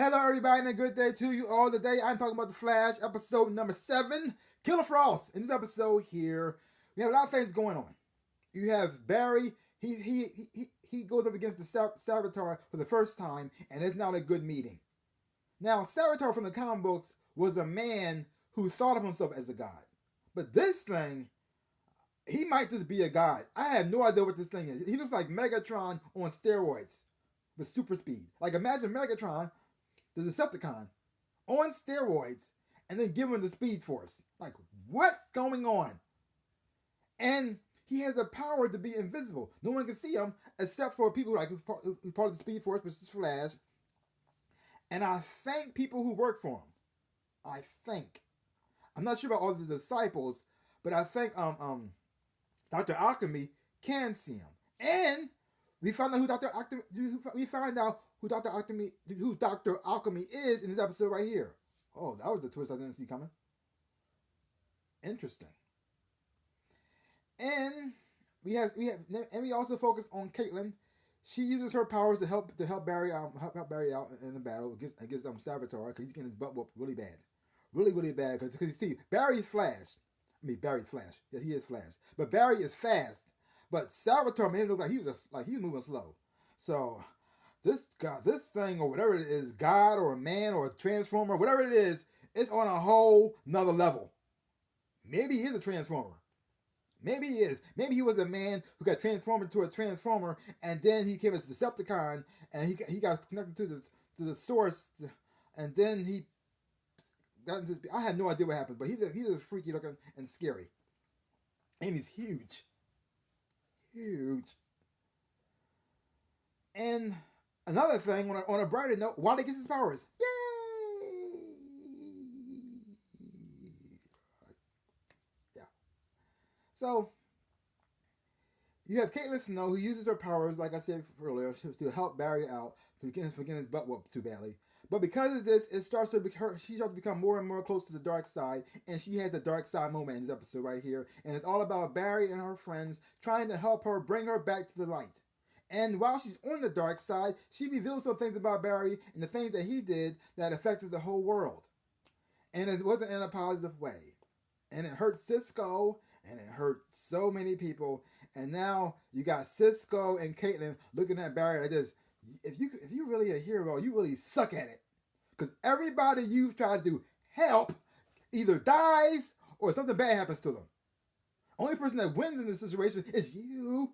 Hello, everybody, and a good day to you all. Today, I'm talking about The Flash, episode number 7, Killer Frost. In this episode here, we have a lot of things going on. You have Barry. He goes up against the Savitar for the first time, and it's not a good meeting. Now, Savitar from the comic books was a man who thought of himself as a god. But this thing, he might just be a god. I have no idea what this thing is. He looks like Megatron on steroids with super speed. Like, imagine Megatron, the Decepticon, on steroids, and then give him the Speed Force. Like, what's going on? And he has the power to be invisible. No one can see him except for people like who's part of the Speed Force, which is Flash. And I thank people who work for him. I think. I'm not sure about all the disciples, but I think Dr. Alchemy can see him. And we found out who Dr. Alchemy is in this episode right here. Oh, that was the twist I didn't see coming. Interesting. And we also focus on Caitlin. She uses her powers to help Barry out in the battle against Savitar, because he's getting his butt whooped really bad, really bad. Because you see, Barry's Flash. Yeah, he is Flash, but Barry is fast. But Savitar made it look like he was moving slow. So this thing or whatever it is, God or a man or a transformer, whatever it is, it's on a whole nother level. Maybe he is a transformer. Maybe he is. Maybe he was a man who got transformed into a transformer, and then he became a Decepticon, and he got connected to the source, and then he got into. I have no idea what happened, but he's just freaky looking and scary, and he's huge. And another thing, on a brighter note, Wally gets his powers. Yay! Yeah. So you have Caitlin Snow, who uses her powers, like I said earlier, to help Barry out for getting his butt whooped too badly. But because of this, she starts to become more and more close to the dark side, and she had the dark side moment in this episode right here, and it's all about Barry and her friends trying to help her bring her back to the light. And while she's on the dark side, she reveals some things about Barry and the things that he did that affected the whole world. And it wasn't in a positive way. And it hurt Cisco, and it hurt so many people. And now you got Cisco and Caitlin looking at Barry like this. If you're really a hero, you really suck at it. Because everybody you've tried to help either dies or something bad happens to them. Only person that wins in this situation is you.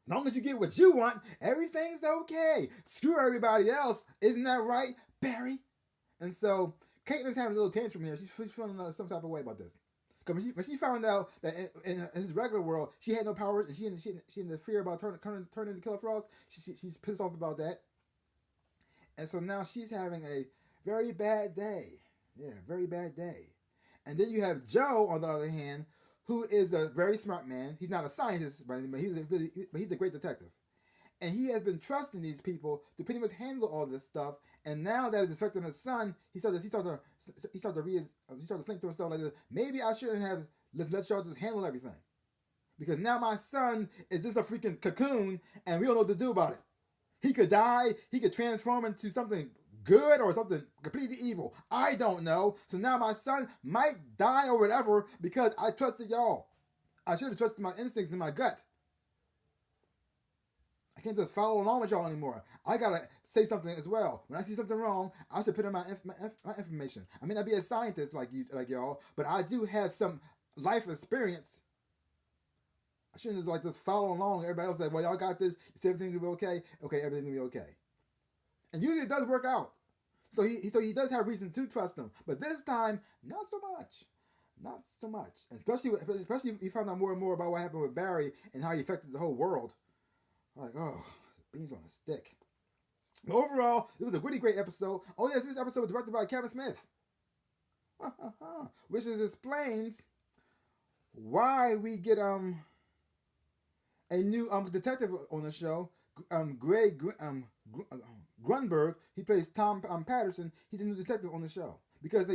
As long as you get what you want, everything's okay. Screw everybody else. Isn't that right, Barry? And so Caitlin's having a little tantrum here. She's feeling some type of way about this. Because when she found out that in his regular world, she had no powers, and she in the fear about turning into Killer Frost, she's pissed off about that. And so now she's having a very bad day. Yeah, very bad day. And then you have Joe, on the other hand, who is a very smart man. He's not a scientist, but he's a great detective. And he has been trusting these people to pretty much handle all this stuff. And now that it's affecting his son, he started to think to himself like, maybe I shouldn't have let y'all just handle everything, because now my son is just a freaking cocoon, and we don't know what to do about it. He could die. He could transform into something good or something completely evil. I don't know. So now my son might die or whatever because I trusted y'all. I should have trusted my instincts and my gut. I can't just follow along with y'all anymore. I gotta say something as well. When I see something wrong, I should put in my information. I may not be a scientist like y'all, but I do have some life experience. I shouldn't just follow along. Everybody else like, well, y'all got this. You say everything's gonna be okay. Okay, everything's gonna be okay. And usually it does work out. So he does have reason to trust him. But this time, not so much. Not so much. Especially if you found out more and more about what happened with Barry and how he affected the whole world. Like, oh, beans on a stick. But overall, it was a really great episode. Oh yes, this episode was directed by Kevin Smith. Which explains why we get a new detective on the show. Greg Grunberg. He plays Tom Patterson. He's a new detective on the show. Because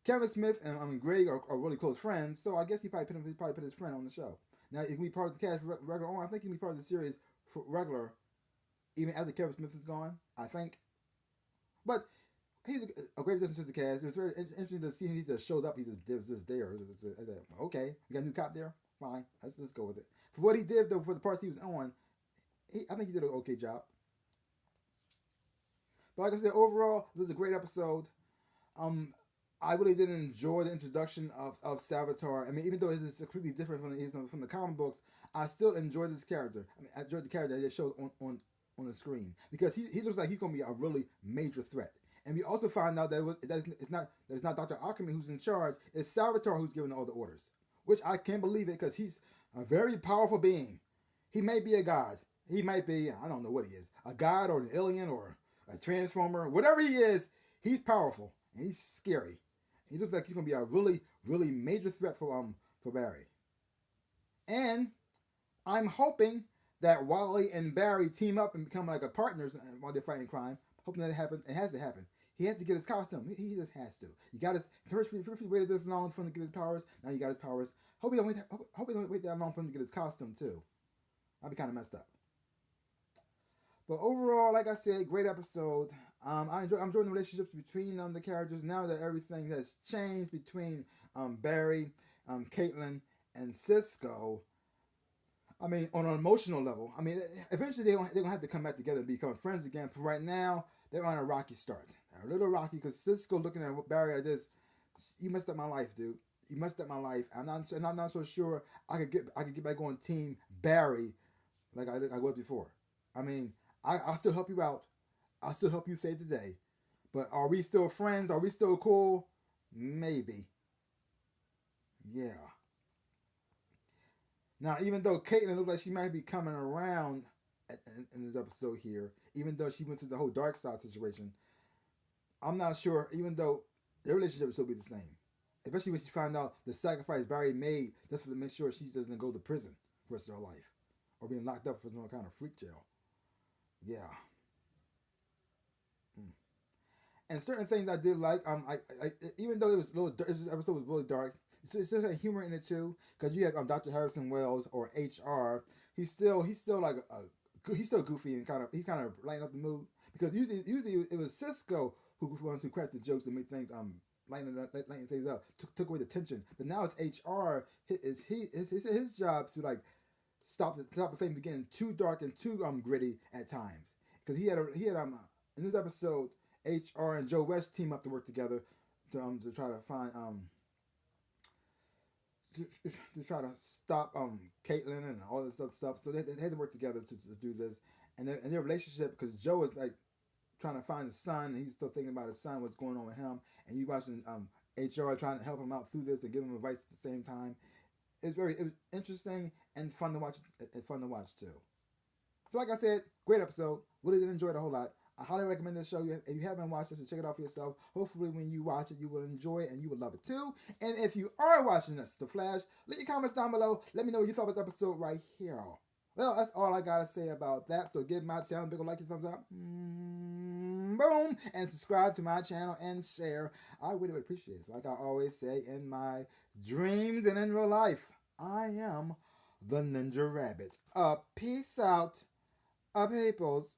Kevin Smith and Greg are really close friends, so I guess he probably put his friend on the show. Now, if he be part of the cast regular on, I think he can be part of the series for regular, even after Kevin Smith is gone, I think. But he's a great addition to the cast. It was very interesting to see him. He just showed up. He was just there. Okay, we got a new cop there. Fine, let's go with it. For what he did though, for the parts he was on, I think he did an okay job. But like I said, overall, it was a great episode. Um, I really did enjoy the introduction of Savitar. I mean, even though it's completely different from the comic books, I still enjoyed this character. I mean, I enjoyed the character that they showed on the screen because he looks like he's going to be a really major threat. And we also find out that it's not Dr. Alchemy who's in charge. It's Savitar who's giving all the orders, which I can't believe it because he's a very powerful being. He may be a god. He might be, I don't know what he is, a god or an alien or a transformer. Whatever he is, he's powerful and he's scary. He looks like he's gonna be a really, really major threat for Barry. And I'm hoping that Wally and Barry team up and become like a partners while they're fighting crime. Hoping that it happens. It has to happen. He has to get his costume. He just has to. You got to first he waited this long for him to get his powers. Now you got his powers. Hope he don't wait that long for him to get his costume too. I'd be kind of messed up. But overall, like I said, great episode. I'm enjoying the relationships between the characters now that everything has changed between Barry, Caitlin, and Cisco. I mean, on an emotional level. I mean, eventually they're gonna have to come back together and become friends again. But right now, they're on a rocky start. A little rocky because Cisco looking at Barry like this. You messed up my life, dude. You messed up my life. I'm not so sure I could get back on Team Barry like I was before. I mean, I'll still help you out. I'll still help you save the day. But are we still friends? Are we still cool? Maybe. Yeah. Now, even though Caitlin looks like she might be coming around in this episode here, even though she went through the whole dark side situation, I'm not sure, even though their relationship will still be the same. Especially when she found out the sacrifice Barry made just to make sure she doesn't go to prison for the rest of her life. Or being locked up for some kind of freak jail. Yeah. And certain things I did like, even though it was a little, this episode was really dark, it still had humor in it too. Because you have Dr. Harrison Wells or HR. He's still like he's still goofy and kind of lighten up the mood. Because usually it was Cisco who wanted to crack the jokes to make things lighten things up, took away the tension. But now it's HR. His job to like stop the thing from getting too dark and too gritty at times. Because he had in this episode, HR and Joe West team up to work together to try to find to try to stop Caitlin and all this other stuff. So they had to work together to do this, and their relationship, because Joe is like trying to find his son, and he's still thinking about his son, what's going on with him, and you watching HR trying to help him out through this and give him advice at the same time. It was interesting and fun to watch. Fun to watch too. So like I said, great episode. Really did enjoy it a whole lot. I highly recommend this show. If you haven't watched it, so check it out for yourself. Hopefully when you watch it, you will enjoy it and you will love it too. And if you are watching this, The Flash, leave your comments down below. Let me know what you thought about the episode right here. Well, that's all I got to say about that. So give my channel a big like and thumbs up. Boom. And subscribe to my channel and share. I really would appreciate it. Like I always say in my dreams and in real life, I am the Ninja Rabbit. Peace out, peoples.